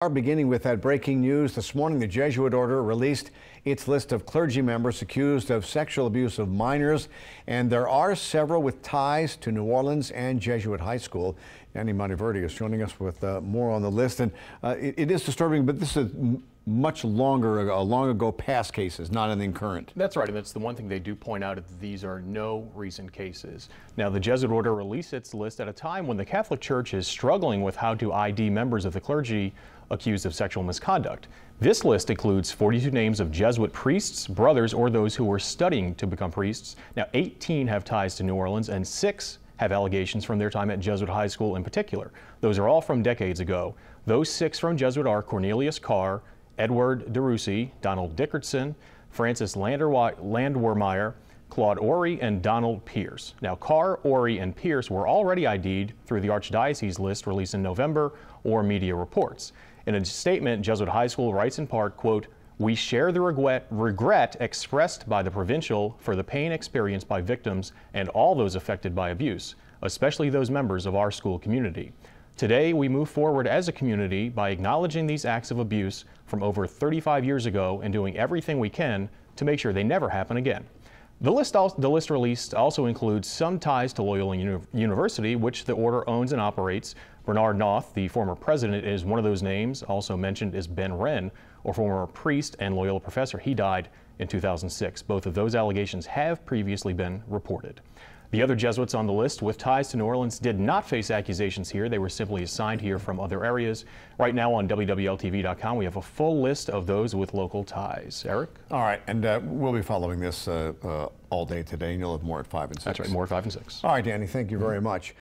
Are beginning with that breaking news. This morning, the Jesuit order released its list of clergy members accused of sexual abuse of minors, and there are several with ties to New Orleans and Jesuit High School. Andy Monteverdi is joining us with more on the list, and it is disturbing, but this is much long ago past cases, not anything current. That's right, and that's the one thing they do point out, that these are no recent cases. Now, the Jesuit order released its list at a time when the Catholic Church is struggling with how to ID members of the clergy accused of sexual misconduct. This list includes 42 names of Jesuit priests, brothers, or those who were studying to become priests. Now, 18 have ties to New Orleans, and 6 have allegations from their time at Jesuit High School in particular. Those are all from decades ago. Those 6 from Jesuit are Cornelius Carr, Edward DeRusi, Donald Dickerson, Francis Landwehrmeyer, Claude Ory, and Donald Pierce. Now, Carr, Ory, and Pierce were already ID'd through the Archdiocese list released in November or media reports. In a statement, Jesuit High School writes in part, quote, "We share the regret expressed by the provincial for the pain experienced by victims and all those affected by abuse, especially those members of our school community. Today, we move forward as a community by acknowledging these acts of abuse from over 35 years ago and doing everything we can to make sure they never happen again." The list released also includes some ties to Loyola University, which the order owns and operates. Bernard Noth, the former president, is one of those names. Also mentioned is Ben Wren, a former priest and Loyola professor. He died in 2006. Both of those allegations have previously been reported. The other Jesuits on the list with ties to New Orleans did not face accusations here. They were simply assigned here from other areas. Right now on WWLTV.com, we have a full list of those with local ties. Eric? All right, and we'll be following this all day today, and you'll have more at 5 and 6. That's right, more at 5 and 6. All right, Danny, thank you very much.